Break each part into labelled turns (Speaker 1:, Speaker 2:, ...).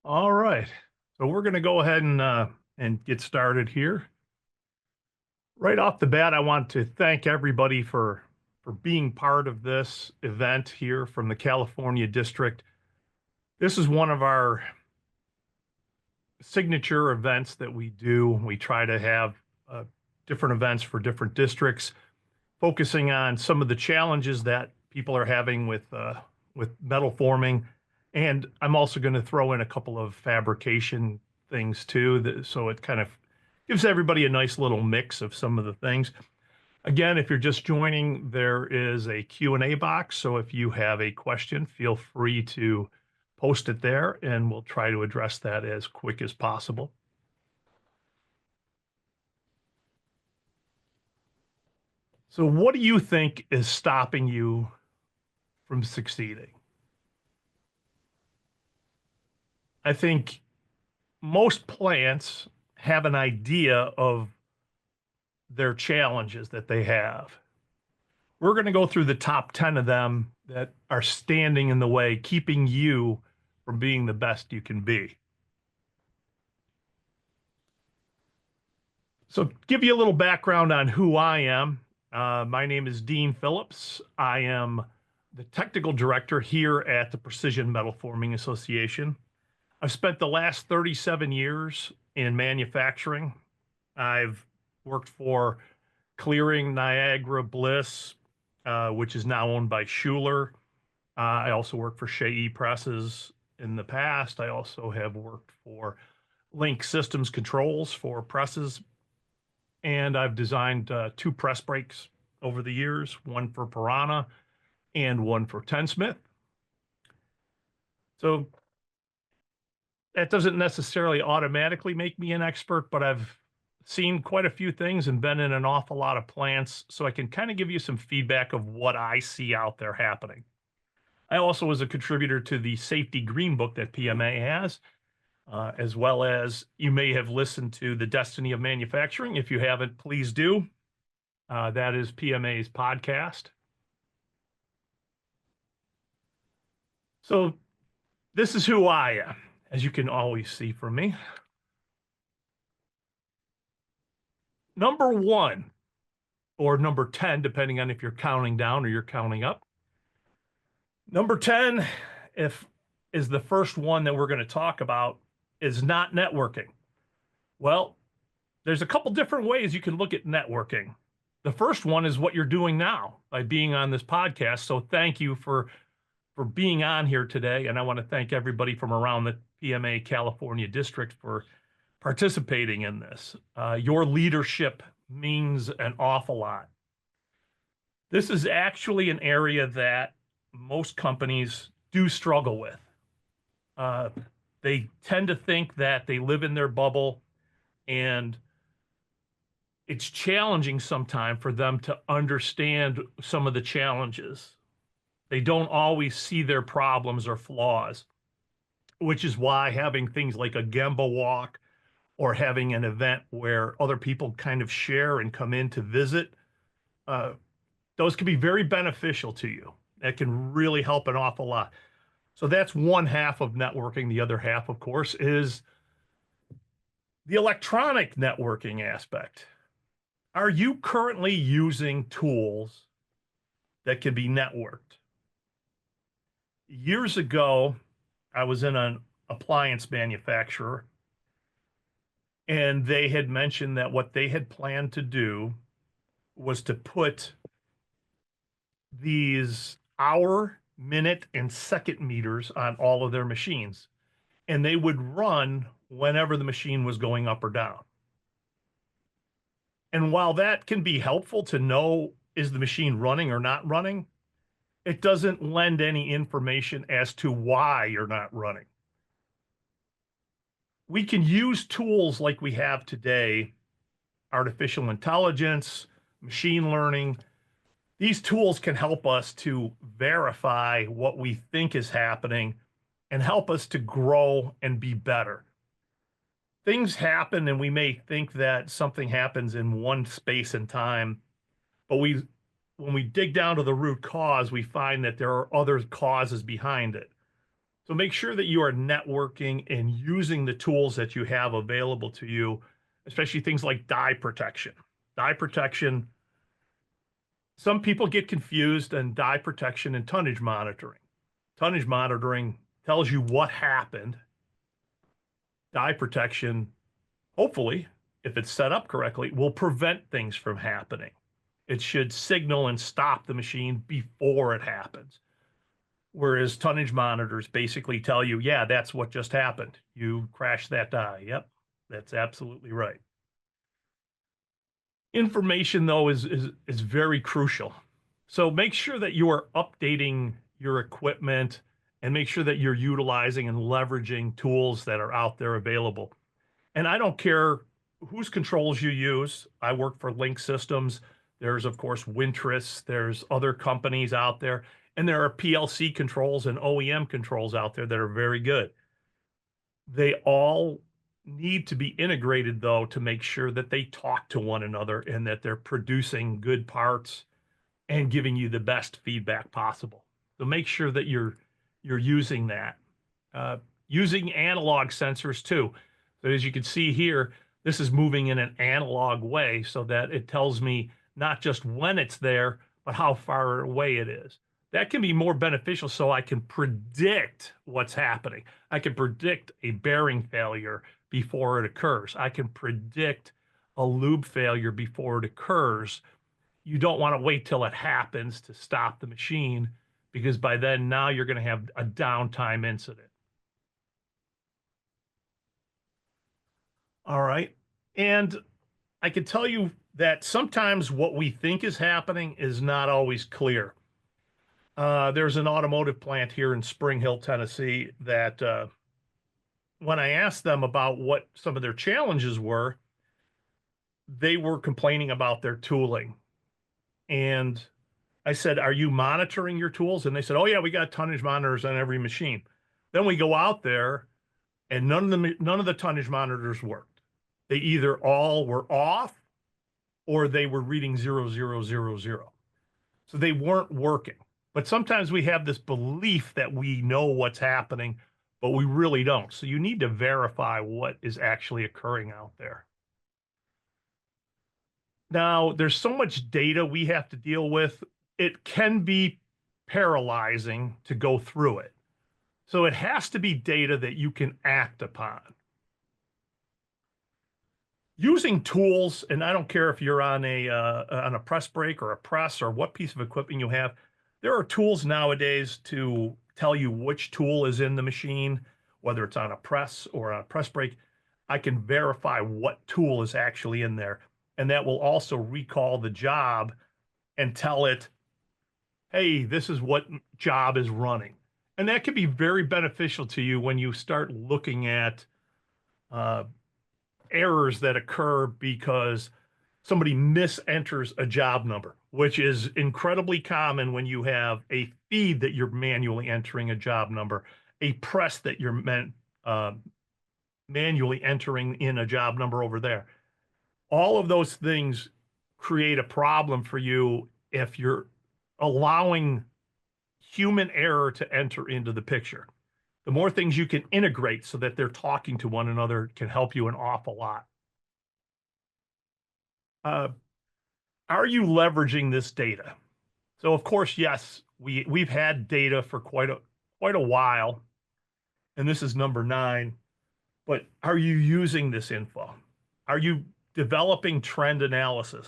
Speaker 1: All right. So we're going to go ahead and get started here. Right off the bat, I want to thank everybody for being part of this event here from the California District. This is one of our signature events that we do. We try to have different events for different districts, focusing on some of the challenges that people are having with metal forming. And I'm also going to throw in a couple of fabrication things too, so it kind of gives everybody a nice little mix of some of the things. Again, if you're just joining, there is a Q&A box. So if you have a question, feel free to post it there and we'll try to address that as quick as possible. So what do you think is stopping you from succeeding? I think most plants have an idea of their challenges that they have. We're going to go through the top 10 of them that are standing in the way, keeping you from being the best you can be. So give you a little background on who I am. My name is Dean Phillips. I am the technical director here at the Precision Metal Forming Association. I've spent the last 37 years in manufacturing. I've worked for Clearing, Niagara, Bliss, which is now owned by Schuler. I also worked for Shea Presses in the past. I also have worked for Link Systems Controls for presses. And I've designed 2 press brakes over the years, one for Piranha and one for Tensmith. So that doesn't necessarily automatically make me an expert, but I've seen quite a few things and been in an awful lot of plants, so I can kind of give you some feedback of what I see out there happening. I also was a contributor to the Safety Green Book that PMA has, as well as you may have listened to The Destiny of Manufacturing. If you haven't, please do. That is PMA's podcast. So this is who I am, as you can always see from me. Number 1, or number 10, depending on if you're counting down or you're counting up. Number 10, is the first one that we're going to talk about, is not networking. Well, there's a couple different ways you can look at networking. The first one is what you're doing now by being on this podcast. So thank you for being on here today. And I want to thank everybody from around the PMA California District for participating in this. Your leadership means an awful lot. This is actually an area that most companies do struggle with. They tend to think that they live in their bubble, and it's challenging sometimes for them to understand some of the challenges. They don't always see their problems or flaws, which is why having things like a Gemba walk or having an event where other people kind of share and come in to visit, those can be very beneficial to you. That can really help an awful lot. So that's one half of networking. The other half, of course, is the electronic networking aspect. Are you currently using tools that can be networked? Years ago, I was in an appliance manufacturer, and they had mentioned that what they had planned to do was to put these hour, minute, and second meters on all of their machines, and they would run whenever the machine was going up or down. And while that can be helpful to know, is the machine running or not running, it doesn't lend any information as to why you're not running. We can use tools like we have today, artificial intelligence, machine learning. These tools can help us to verify what we think is happening and help us to grow and be better. Things happen and we may think that something happens in one space and time, but when we dig down to the root cause, we find that there are other causes behind it. So make sure that you are networking and using the tools that you have available to you, especially things like die protection. Die protection, some people get confused on die protection and tonnage monitoring. Tonnage monitoring tells you what happened. Die protection, hopefully, if it's set up correctly, will prevent things from happening. It should signal and stop the machine before it happens. Whereas tonnage monitors basically tell you, yeah, that's what just happened. You crashed that die. Yep, that's absolutely right. Information, though, is very crucial. So make sure that you are updating your equipment and make sure that you're utilizing and leveraging tools that are out there available. And I don't care whose controls you use. I work for Link Systems. There's, of course, Wintris. There's other companies out there. And there are PLC controls and OEM controls out there that are very good. They all need to be integrated, though, to make sure that they talk to one another and that they're producing good parts and giving you the best feedback possible. So make sure that you're using that. Uh, Using analog sensors too. So as you can see here, this is moving in an analog way so that it tells me not just when it's there, but how far away it is. That can be more beneficial so I can predict what's happening. I can predict a bearing failure before it occurs. I can predict a lube failure before it occurs. You don't want to wait till it happens to stop the machine because by then now you're going to have a downtime incident. All right. And I can tell you that sometimes what we think is happening is not always clear. There's an automotive plant here in Spring Hill, Tennessee, that when I asked them about what some of their challenges were, they were complaining about their tooling. And I said, "Are you monitoring your tools?" And they said, "Oh, yeah, we got tonnage monitors on every machine." Then we go out there and none of the tonnage monitors worked. They either all were off or they were reading 0000. So they weren't working. But sometimes we have this belief that we know what's happening, but we really don't. So you need to verify what is actually occurring out there. Now, there's so much data we have to deal with. It can be paralyzing to go through it. So it has to be data that you can act upon. Using tools, and I don't care if you're on a press brake or a press or what piece of equipment you have, there are tools nowadays to tell you which tool is in the machine, whether it's on a press or on a press brake. I can verify what tool is actually in there, and that will also recall the job and tell it, hey, this is what job is running. And that can be very beneficial to you when you start looking at uh, errors that occur because somebody misenters a job number, which is incredibly common when you have a feed that you're manually entering a job number, a press that you're manually entering in a job number over there. All of those things create a problem for you if you're allowing human error to enter into the picture. The more things you can integrate so that they're talking to one another can help you an awful lot. Uh, are you leveraging this data? So of course, yes, we've had data for quite a while, and this is number 9. But are you using this info? Are you developing trend analysis?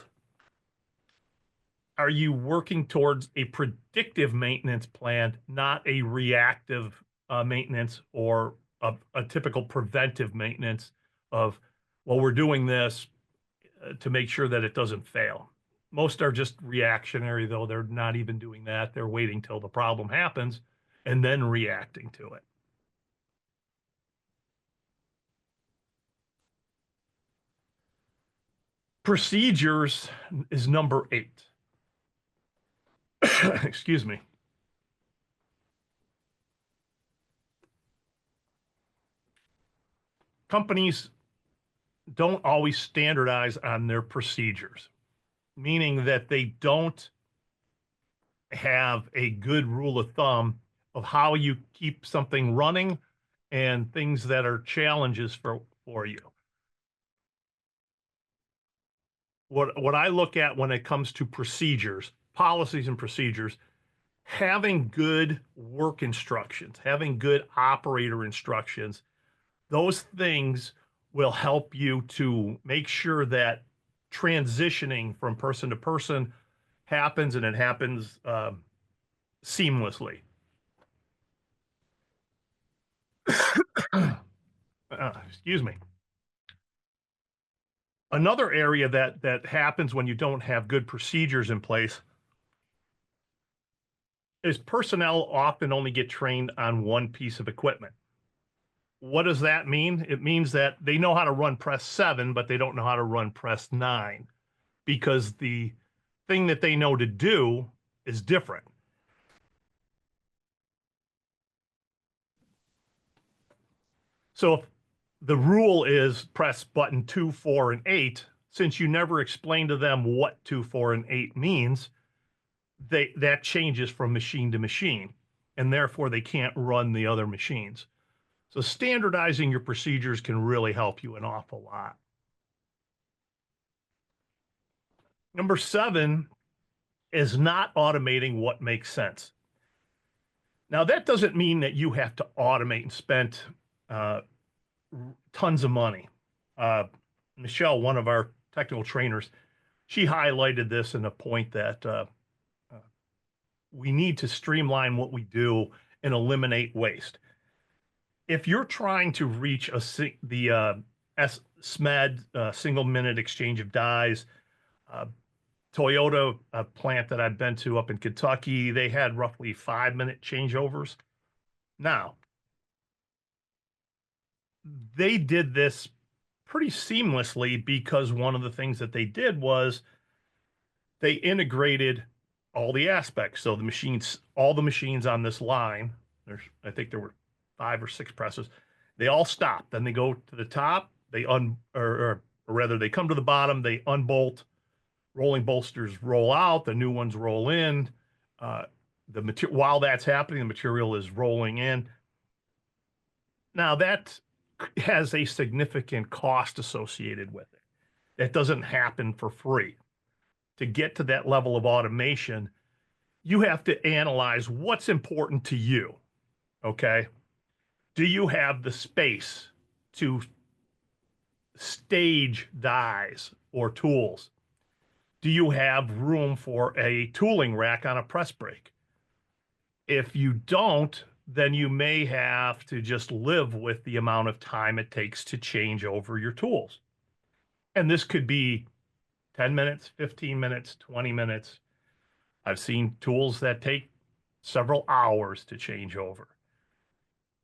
Speaker 1: Are you working towards a predictive maintenance plan, not a reactive maintenance or a typical preventive maintenance of, well, we're doing this to make sure that it doesn't fail. Most are just reactionary, though. They're not even doing that. They're waiting till the problem happens and then reacting to it. Procedures is number 8. Excuse me. Companies don't always standardize on their procedures, meaning that they don't have a good rule of thumb of how you keep something running and things that are challenges for you. What I look at when it comes to procedures, policies and procedures, having good work instructions, having good operator instructions, those things will help you to make sure that transitioning from person to person happens, and it happens seamlessly. Excuse me. Another area that happens when you don't have good procedures in place is personnel often only get trained on one piece of equipment. What does that mean? It means that they know how to run press 7, but they don't know how to run press 9, because the thing that they know to do is different. So if the rule is press button 2, 4, and 8, since you never explain to them what 2, 4, and 8 means, that changes from machine to machine, and therefore they can't run the other machines. So standardizing your procedures can really help you an awful lot. Number 7 is not automating what makes sense. Now, that doesn't mean that you have to automate and spend tons of money. Michelle, one of our technical trainers, she highlighted this in a point that we need to streamline what we do and eliminate waste. If you're trying to reach the SMED, single minute exchange of dies, Toyota plant that I've been to up in Kentucky, they had roughly 5-minute changeovers. Now, they did this pretty seamlessly because one of the things that they did was they integrated all the aspects. So the machines, all the machines on this line, I think there were 5 or 6 presses, they all stop. Then they go to the top, or rather they come to the bottom, they unbolt, rolling bolsters roll out, the new ones roll in. While that's happening, the material is rolling in. Now that has a significant cost associated with it. That doesn't happen for free. To get to that level of automation, you have to analyze what's important to you. Okay. Do you have the space to stage dies or tools? Do you have room for a tooling rack on a press brake? If you don't, then you may have to just live with the amount of time it takes to change over your tools. And this could be 10 minutes, 15 minutes, 20 minutes. I've seen tools that take several hours to change over.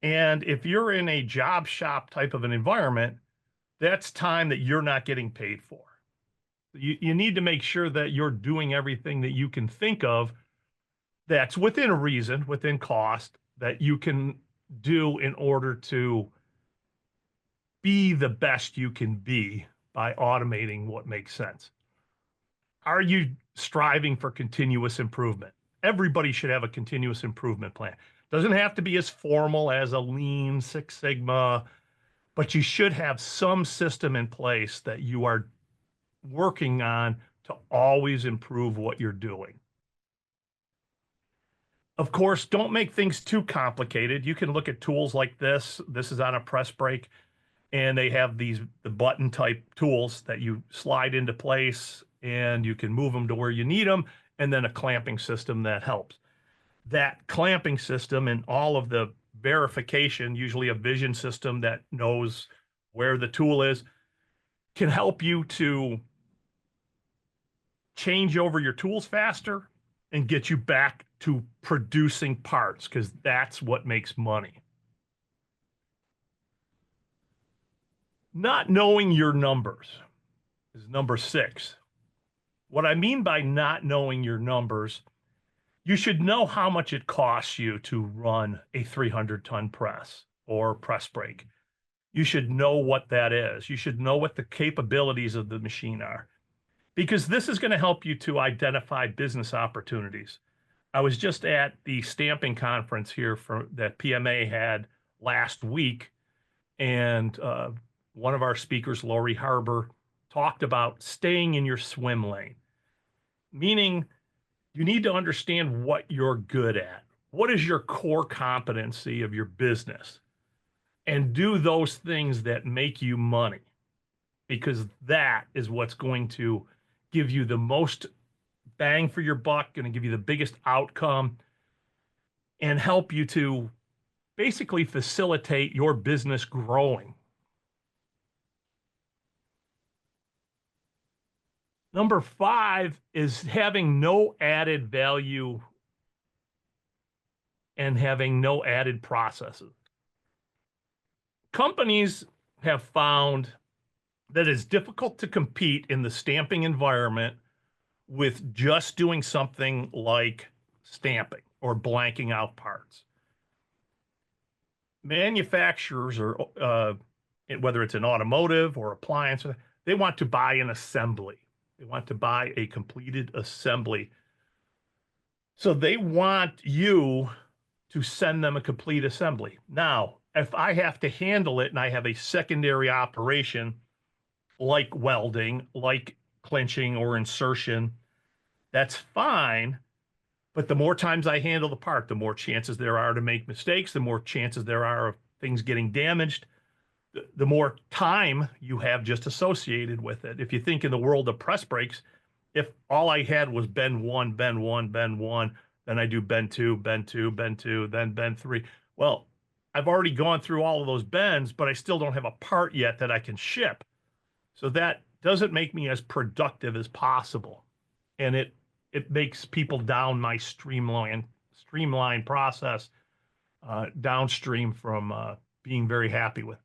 Speaker 1: And if you're in a job shop type of an environment, that's time that you're not getting paid for. You need to make sure that you're doing everything that you can think of that's within reason, within cost, that you can do in order to be the best you can be by automating what makes sense. Are you striving for continuous improvement? Everybody should have a continuous improvement plan. Doesn't have to be as formal as a Lean Six Sigma, but you should have some system in place that you are working on to always improve what you're doing. Of course, don't make things too complicated. You can look at tools like this. This is on a press brake, and they have the button type tools that you slide into place, and you can move them to where you need them, and then a clamping system that helps. That clamping system and all of the verification, usually a vision system that knows where the tool is, can help you to change over your tools faster and get you back to producing parts, because that's what makes money. Not knowing your numbers is number 6. What I mean by not knowing your numbers, you should know how much it costs you to run a 300-ton press or press brake. You should know what that is. You should know what the capabilities of the machine are, because this is going to help you to identify business opportunities. I was just at the stamping conference here that PMA had last week, and one of our speakers, Lori Harbor, talked about staying in your swim lane, meaning you need to understand what you're good at. What is your core competency of your business? And do those things that make you money, because that is what's going to give you the most bang for your buck, going to give you the biggest outcome, and help you to basically facilitate your business growing. Number 5 is having no added value and having no added processes. Companies have found that it's difficult to compete in the stamping environment with just doing something like stamping or blanking out parts. Manufacturers, or whether it's an automotive or appliance, they want to buy an assembly. They want to buy a completed assembly. So they want you to send them a complete assembly. Now, if I have to handle it and I have a secondary operation like welding, like clinching or insertion, that's fine. But the more times I handle the part, the more chances there are to make mistakes, the more chances there are of things getting damaged, the more time you have just associated with it. If you think in the world of press brakes, if all I had was bend one, bend one, bend one, then I do bend two, bend two, bend two, then bend three. Well, I've already gone through all of those bends, but I still don't have a part yet that I can ship. So that doesn't make me as productive as possible. And it makes people down my streamline process downstream from being very happy with me.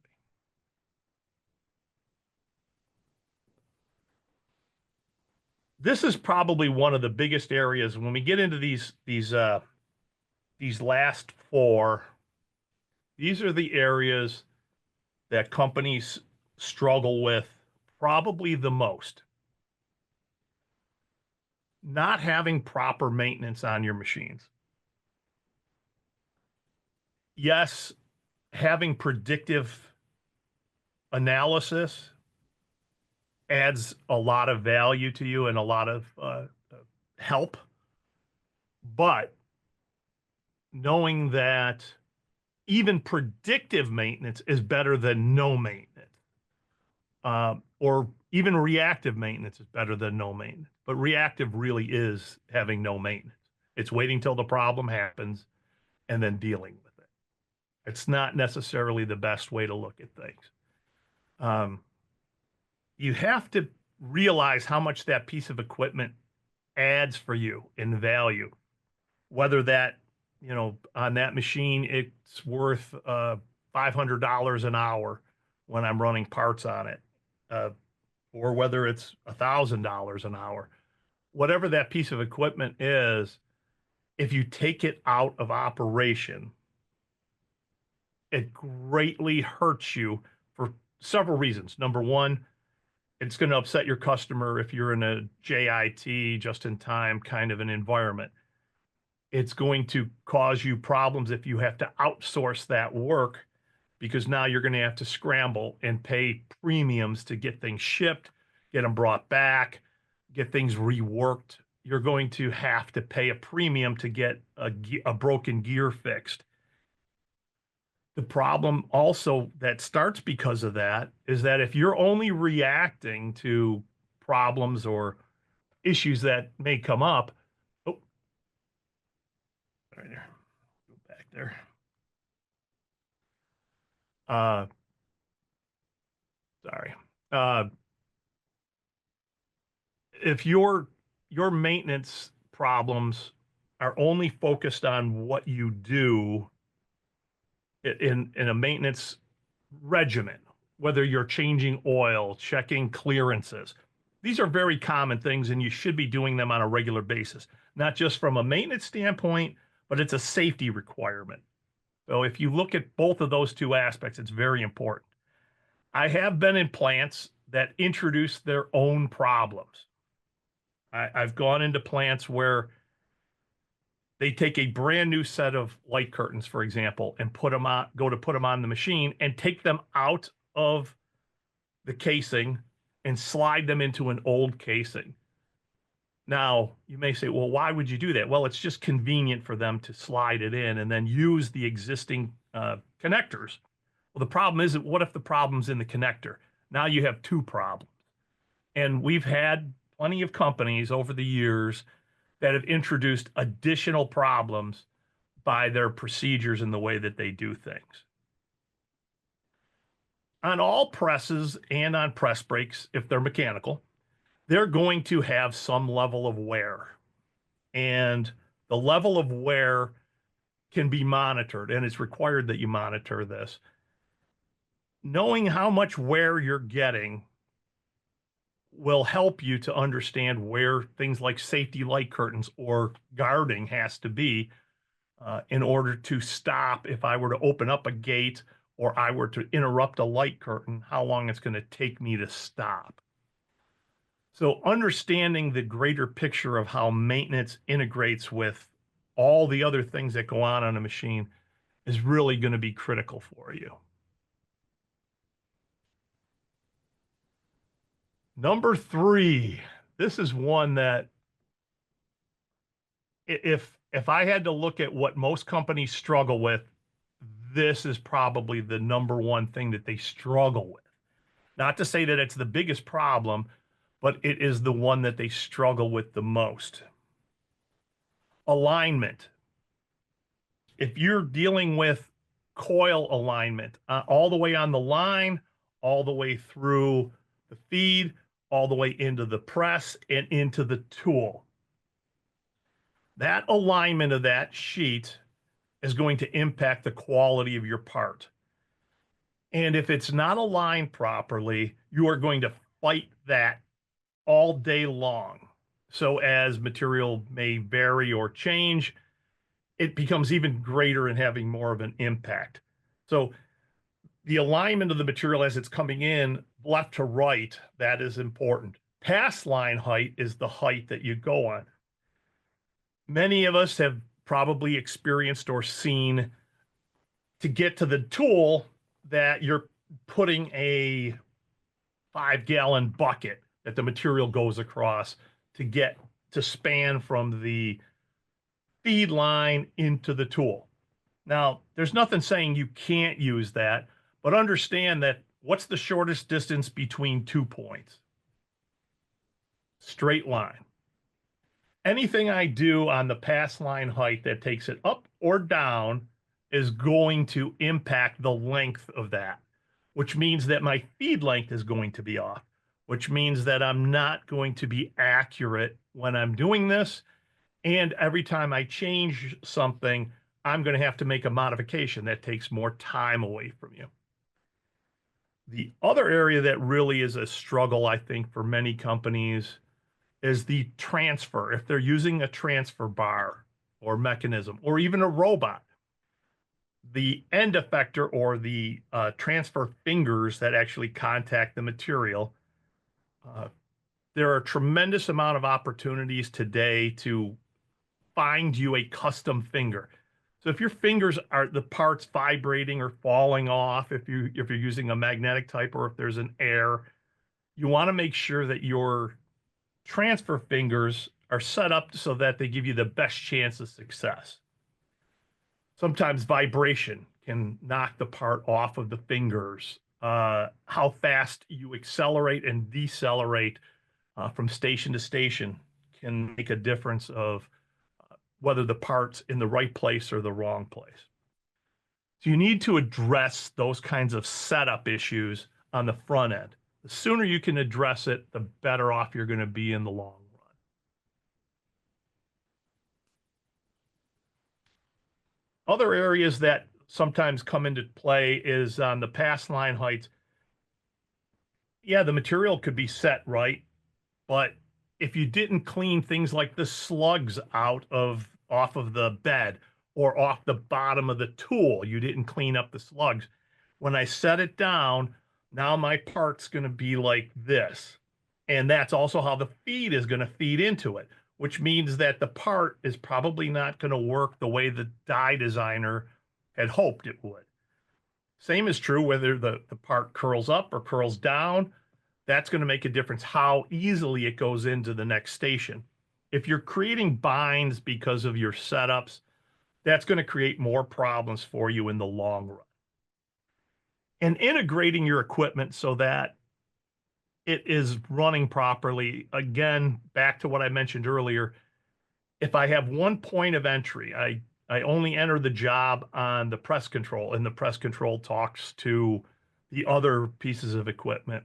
Speaker 1: This is probably one of the biggest areas when we get into these last 4. These are the areas that companies struggle with probably the most. Not having proper maintenance on your machines. Yes, having predictive analysis adds a lot of value to you and a lot of help. But knowing that even predictive maintenance is better than no maintenance, or even reactive maintenance is better than no maintenance. But reactive really is having no maintenance. It's waiting till the problem happens and then dealing with it. It's not necessarily the best way to look at things. You have to realize how much that piece of equipment adds for you in value. Whether that, on that machine, it's worth $500 an hour when I'm running parts on it, or whether it's $1,000 an hour. Whatever that piece of equipment is, if you take it out of operation, it greatly hurts you for several reasons. Number one, it's going to upset your customer if you're in a JIT, just in time kind of an environment. It's going to cause you problems if you have to outsource that work, because now you're going to have to scramble and pay premiums to get things shipped, get them brought back, get things reworked. You're going to have to pay a premium to get a broken gear fixed. The problem also that starts because of that is that if you're only reacting to problems or issues that may come up, right there, go back there. Sorry. If your maintenance problems are only focused on what you do in a maintenance regimen, whether you're changing oil, checking clearances, these are very common things, and you should be doing them on a regular basis, not just from a maintenance standpoint, but it's a safety requirement. So if you look at both of those two aspects, it's very important. I have been in plants that introduce their own problems. I've gone into plants where They take a brand new set of light curtains, for example, and put them on, go to put them on the machine and take them out of the casing and slide them into an old casing. Now, you may say, well, why would you do that? Well, it's just convenient for them to slide it in and then use the existing connectors. Well, the problem is, what if the problem's in the connector? Now you have two problems. And we've had plenty of companies over the years that have introduced additional problems by their procedures and the way that they do things. On all presses and on press brakes, if they're mechanical, they're going to have some level of wear. And the level of wear can be monitored, and it's required that you monitor this. Knowing how much wear you're getting will help you to understand where things like safety light curtains or guarding has to be in order to stop. If I were to open up a gate or I were to interrupt a light curtain, how long it's going to take me to stop. So understanding the greater picture of how maintenance integrates with all the other things that go on a machine is really going to be critical for you. Number 3, this is one that if I had to look at what most companies struggle with, this is probably the number one thing that they struggle with. Not to say that it's the biggest problem, but it is the one that they struggle with the most. Alignment. If you're dealing with coil alignment, all the way on the line, all the way through the feed, all the way into the press and into the tool, that alignment of that sheet is going to impact the quality of your part. And if it's not aligned properly, you are going to fight that all day long. So as material may vary or change, it becomes even greater in having more of an impact. So the alignment of the material as it's coming in left to right, that is important. Pass line height is the height that you go on. Many of us have probably experienced or seen to get to the tool that you're putting a 5-gallon bucket that the material goes across to get to span from the feed line into the tool. Now, there's nothing saying you can't use that, but understand that what's the shortest distance between 2 points? Straight line. Anything I do on the pass line height that takes it up or down is going to impact the length of that, which means that my feed length is going to be off, which means that I'm not going to be accurate when I'm doing this. And every time I change something, I'm going to have to make a modification that takes more time away from you. The other area that really is a struggle, I think, for many companies is the transfer. If they're using a transfer bar or mechanism or even a robot, the end effector or the transfer fingers that actually contact the material, there are a tremendous amount of opportunities today to find you a custom finger. So if your fingers are the parts vibrating or falling off, if you're using a magnetic type or if there's an error, you want to make sure that your transfer fingers are set up so that they give you the best chance of success. Sometimes vibration can knock the part off of the fingers. How fast you accelerate and decelerate from station to station can make a difference of whether the part's in the right place or the wrong place. So you need to address those kinds of setup issues on the front end. The sooner you can address it, the better off you're going to be in the long run. Other areas that sometimes come into play is on the pass line heights. Yeah, the material could be set right, but if you didn't clean things like the slugs off of the bed or off the bottom of the tool, you didn't clean up the slugs. When I set it down, now my part's going to be like this. And that's also how the feed is going to feed into it. which means that the part is probably not going to work the way the die designer had hoped it would. Same is true whether the part curls up or curls down. That's going to make a difference how easily it goes into the next station. If you're creating binds because of your setups, that's going to create more problems for you in the long run. And integrating your equipment so that it is running properly. Again, back to what I mentioned earlier, if I have one point of entry, I only enter the job on the press control, and the press control talks to the other pieces of equipment.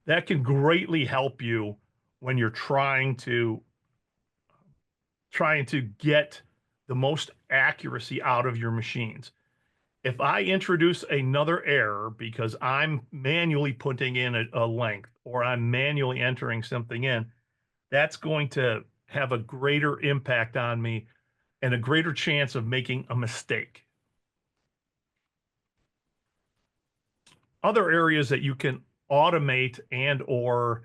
Speaker 1: That can greatly help you when you're trying to get the most accuracy out of your machines. If I introduce another error because I'm manually putting in a length or I'm manually entering something in, that's going to have a greater impact on me and a greater chance of making a mistake. Other areas that you can automate and or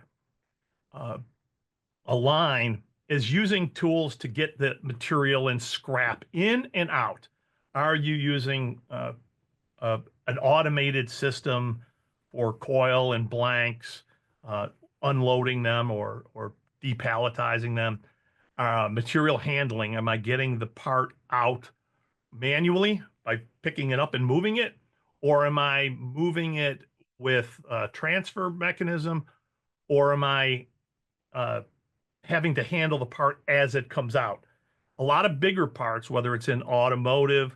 Speaker 1: uh, align is using tools to get the material and scrap in and out. Are you using an automated system for coil and blanks, unloading them or depalletizing them? Material handling, am I getting the part out manually by picking it up and moving it? Or am I moving it with a transfer mechanism? Or am I uh, having to handle the part as it comes out? A lot of bigger parts, whether it's in automotive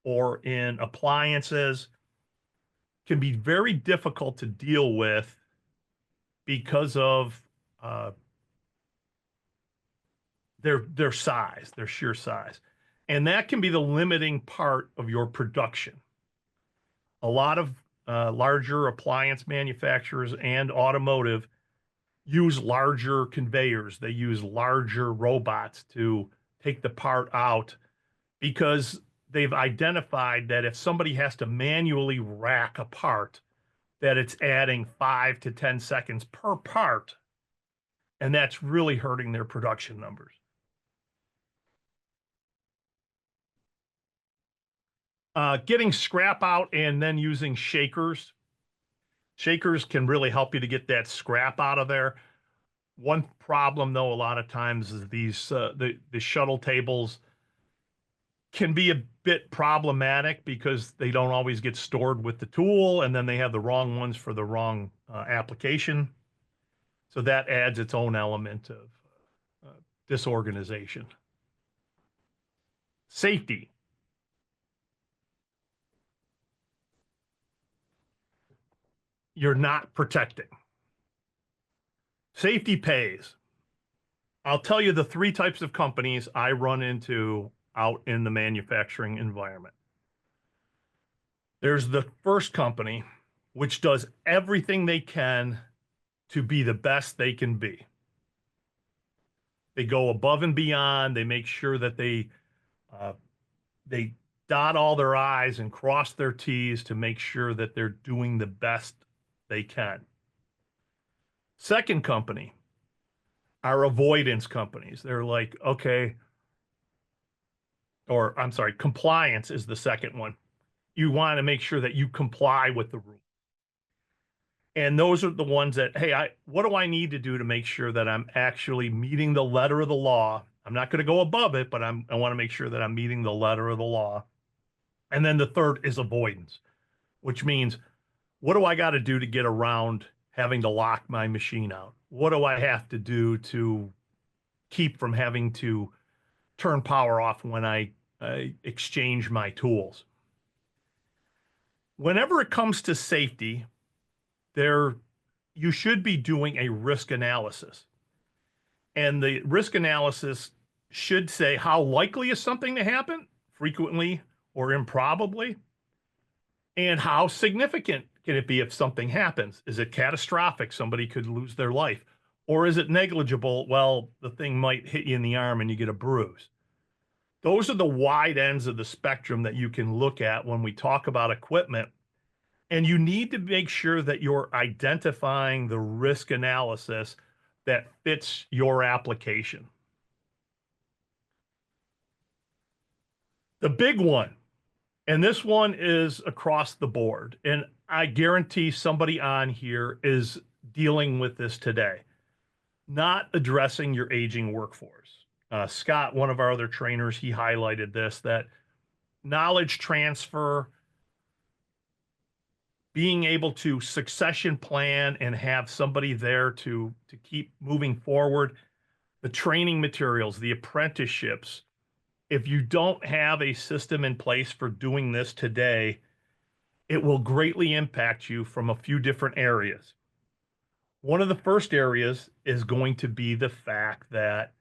Speaker 1: or in appliances, can be very difficult to deal with because of uh, their size, their sheer size. And that can be the limiting part of your production. A lot of larger appliance manufacturers and automotive use larger conveyors. They use larger robots to take the part out because they've identified that if somebody has to manually rack a part, that it's adding 5 to 10 seconds per part, and that's really hurting their production numbers. Getting scrap out and then using shakers. Shakers can really help you to get that scrap out of there. One problem, though, a lot of times is these the shuttle tables can be a bit problematic because they don't always get stored with the tool, and then they have the wrong ones for the wrong application. So that adds its own element of disorganization. Safety. You're not protecting. Safety pays. I'll tell you the three types of companies I run into out in the manufacturing environment. There's the first company, which does everything they can to be the best they can be. They go above and beyond. They make sure that they dot all their I's and cross their T's to make sure that they're doing the best they can. Second company are avoidance companies. They're like, okay, or I'm sorry, compliance is the second one. You want to make sure that you comply with the rule. And those are the ones that, hey, what do I need to do to make sure that I'm actually meeting the letter of the law? I'm not going to go above it, but I want to make sure that I'm meeting the letter of the law. And then the third is avoidance, which means what do I got to do to get around having to lock my machine out? What do I have to do to keep from having to turn power off when I exchange my tools? Whenever it comes to safety, you should be doing a risk analysis. And the risk analysis should say how likely is something to happen, frequently or improbably, and how significant can it be if something happens? Is it catastrophic? Somebody could lose their life. Or is it negligible? Well, the thing might hit you in the arm and you get a bruise. Those are the wide ends of the spectrum that you can look at when we talk about equipment. And you need to make sure that you're identifying the risk analysis that fits your application. The big one, and this one is across the board, and I guarantee somebody on here is dealing with this today, not addressing your aging workforce. Scott, one of our other trainers, he highlighted this, that knowledge transfer, being able to succession plan and have somebody there to keep moving forward, the training materials, the apprenticeships. If you don't have a system in place for doing this today, it will greatly impact you from a few different areas. One of the first areas is going to be the fact that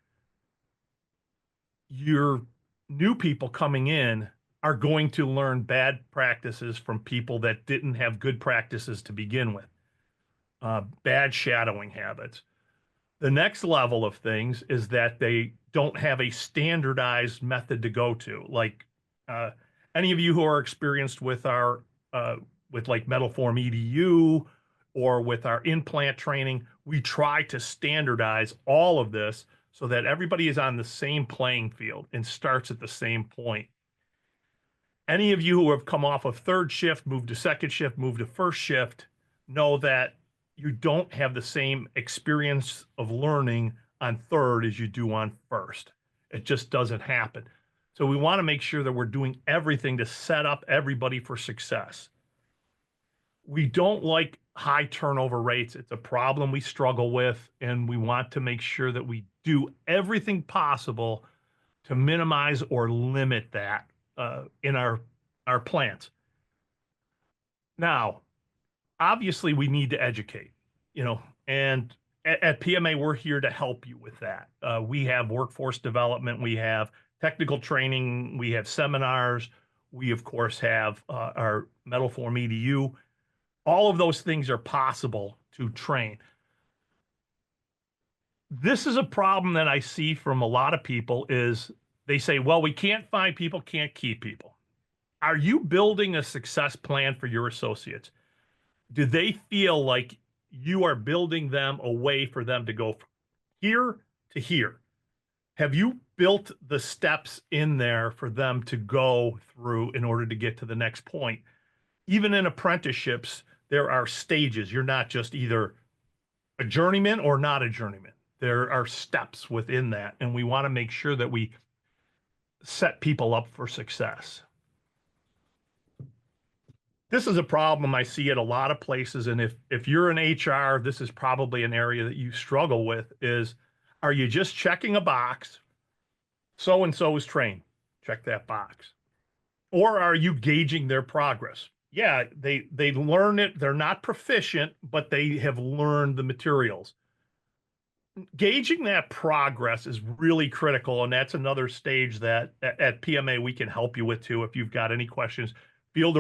Speaker 1: your new people coming in are going to learn bad practices from people that didn't have good practices to begin with, bad shadowing habits. The next level of things is that they don't have a standardized method to go to. Like any of you who are experienced with our with like Metalform EDU or with our implant training, we try to standardize all of this so that everybody is on the same playing field and starts at the same point. Any of you who have come off of third shift, moved to second shift, moved to first shift, know that you don't have the same experience of learning on third as you do on first. It just doesn't happen. So we want to make sure that we're doing everything to set up everybody for success. We don't like high turnover rates. It's a problem we struggle with, and we want to make sure that we do everything possible to minimize or limit that in our plants. Now, obviously, we need to educate, and at PMA, we're here to help you with that. We have workforce development, we have technical training, we have seminars, we, of course, have our Metalform EDU. All of those things are possible to train. This is a problem that I see from a lot of people is they say, well, we can't find people, can't keep people. Are you building a success plan for your associates? Do they feel like you are building them a way for them to go from here to here? Have you built the steps in there for them to go through in order to get to the next point? Even in apprenticeships, there are stages. You're not just either a journeyman or not a journeyman. There are steps within that, and we want to make sure that we set people up for success. This is a problem I see at a lot of places, and if you're in HR, this is probably an area that you struggle with is, are you just checking a box? So-and-so is trained. Check that box. Or are you gauging their progress? Yeah, they learn it. They're not proficient, but they have learned the materials. Gauging that progress is really critical, and that's another stage that at PMA we can help you with too. If you've got any questions, feel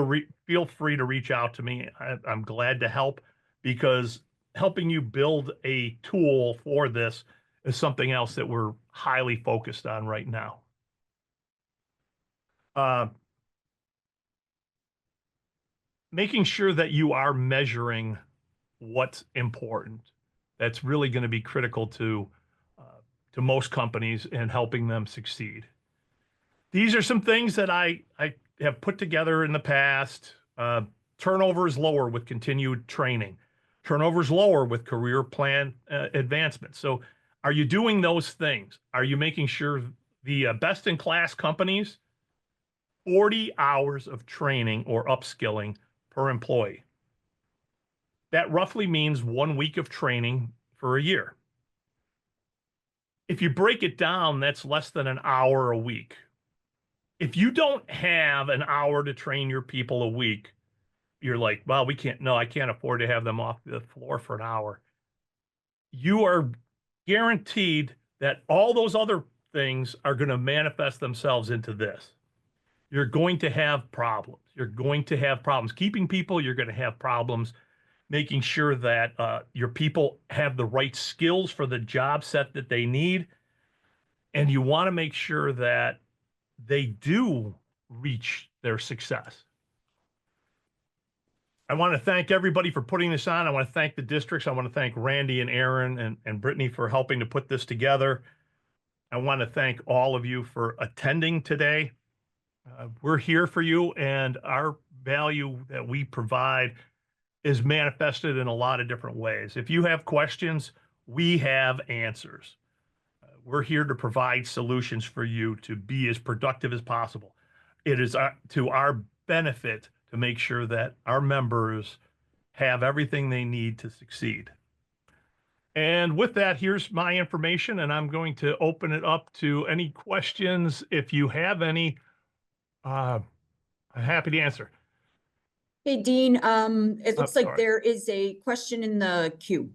Speaker 1: free to reach out to me. I'm glad to help, because helping you build a tool for this is something else that we're highly focused on right now. Making sure that you are measuring what's important. That's really going to be critical to most companies and helping them succeed. These are some things that I have put together in the past. Turnover is lower with continued training. Turnover is lower with career plan advancement. So are you doing those things? Are you making sure the best in class companies, 40 hours of training or upskilling per employee? That roughly means 1 week of training for a year. If you break it down, that's less than an hour a week. If you don't have an hour to train your people a week, you're like, well, I can't afford to have them off the floor for an hour. You are guaranteed that all those other things are going to manifest themselves into this. You're going to have problems. You're going to have problems keeping people. You're going to have problems making sure that your people have the right skills for the job set that they need. And you want to make sure that they do reach their success. I want to thank everybody for putting this on. I want to thank the districts. I want to thank Randy and Aaron and Brittany for helping to put this together. I want to thank all of you for attending today. We're here for you, and our value that we provide is manifested in a lot of different ways. If you have questions, we have answers. We're here to provide solutions for you to be as productive as possible. It is to our benefit to make sure that our members have everything they need to succeed. And with that, here's my information, and I'm going to open it up to any questions. If you have any, I'm happy to answer.
Speaker 2: Hey, Dean, it looks like
Speaker 1: Sorry.
Speaker 2: there is a question in the queue.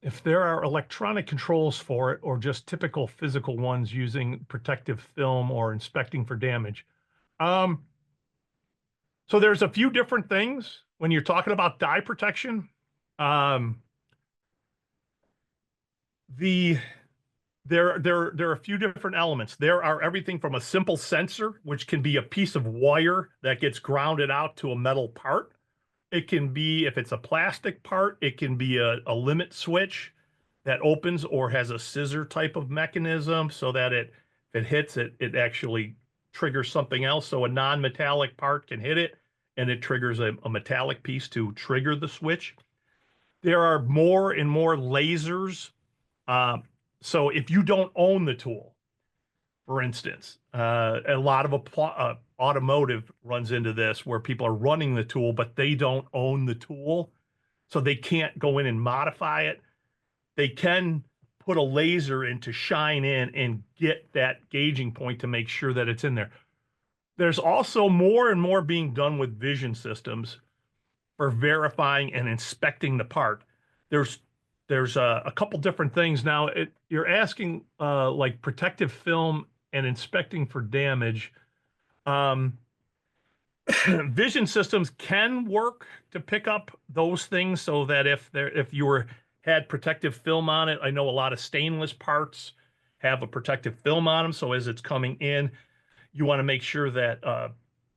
Speaker 1: If there are electronic controls for it or just typical physical ones using protective film or inspecting for damage. So there's a few different things when you're talking about die protection. There are a few different elements. There are everything from a simple sensor, which can be a piece of wire that gets grounded out to a metal part. It can be, if it's a plastic part, it can be a limit switch that opens or has a scissor type of mechanism so that if it hits it, it actually triggers something else. So a non-metallic part can hit it and it triggers a metallic piece to trigger the switch. There are more and more lasers. So if you don't own the tool, for instance, a lot of automotive runs into this where people are running the tool, but they don't own the tool. So they can't go in and modify it. They can put a laser in to shine in and get that gauging point to make sure that it's in there. There's also more and more being done with vision systems for verifying and inspecting the part. There's a couple different things now. You're asking like protective film and inspecting for damage. Vision systems can work to pick up those things so that if you had protective film on it, I know a lot of stainless parts have a protective film on them. So as it's coming in, you want to make sure that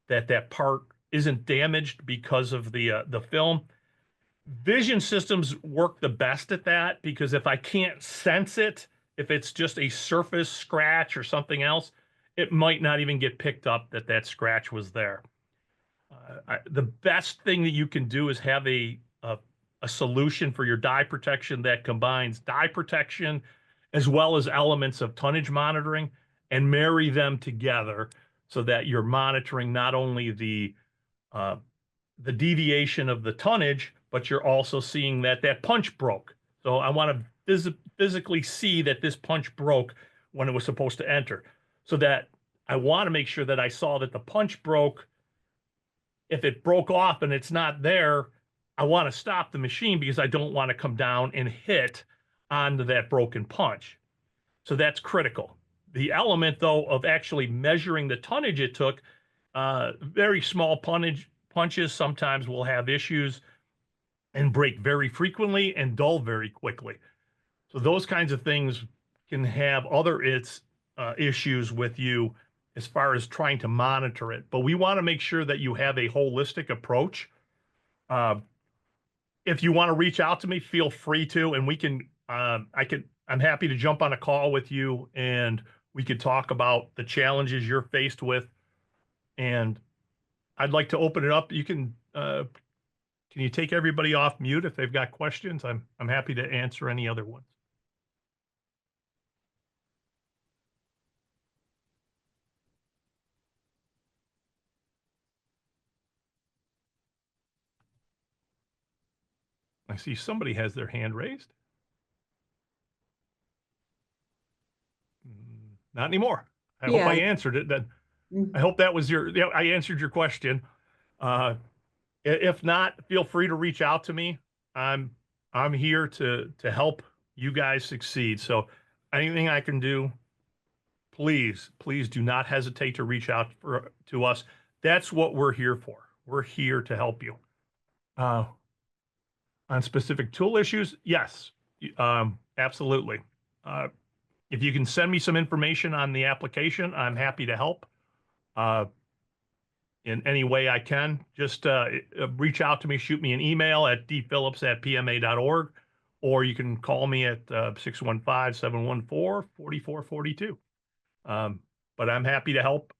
Speaker 1: that part isn't damaged because of the film. Vision systems work the best at that because if I can't sense it, if it's just a surface scratch or something else, it might not even get picked up that scratch was there. The best thing that you can do is have a solution for your die protection that combines die protection as well as elements of tonnage monitoring and marry them together so that you're monitoring not only the deviation of the tonnage, but you're also seeing that punch broke. So I want to physically see that this punch broke when it was supposed to enter. So that I want to make sure that I saw that the punch broke. If it broke off and it's not there, I want to stop the machine because I don't want to come down and hit onto that broken punch. So that's critical. The element, though, of actually measuring the tonnage it took, very small punches sometimes will have issues and break very frequently and dull very quickly. So those kinds of things can have other issues with you as far as trying to monitor it. But we want to make sure that you have a holistic approach. If you want to reach out to me, feel free to, and we can. I'm happy to jump on a call with you, and we could talk about the challenges you're faced with. And I'd like to open it up. You can. Can you take everybody off mute if they've got questions? I'm happy to answer any other ones. I see somebody has their hand raised. Not anymore. I hope I answered it. I hope that was I answered your question. If not, feel free to reach out to me. I'm here to help you guys succeed. So anything I can do, please do not hesitate to reach out to us. That's what we're here for. We're here to help you. On specific tool issues, yes, absolutely. If you can send me some information on the application, I'm happy to help in any way I can. Just reach out to me, shoot me an email at dphillips@pma.org, or you can call me at 615-714-4442. but I'm happy to help.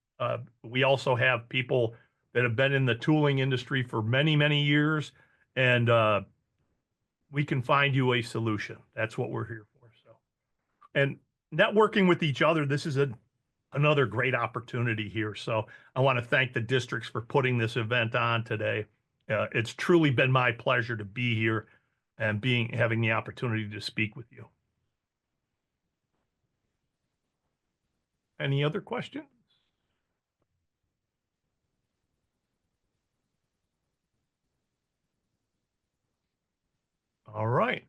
Speaker 1: We also have people that have been in the tooling industry for many, many years, and we can find you a solution. That's what we're here for. So, and networking with each other, this is another great opportunity here. So I want to thank the districts for putting this event on today. It's truly been my pleasure to be here and having the opportunity to speak with you. Any other questions? All right.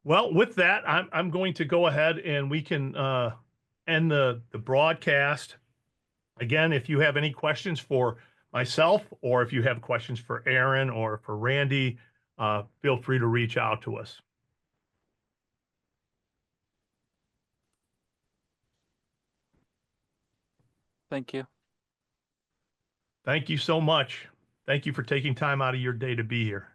Speaker 1: Well, with that, I'm going to go ahead and we can end the broadcast. Again, if you have any questions for myself, or if you have questions for Aaron or for Randy, feel free to reach out to us.
Speaker 3: Thank you.
Speaker 1: Thank you so much. Thank you for taking time out of your day to be here.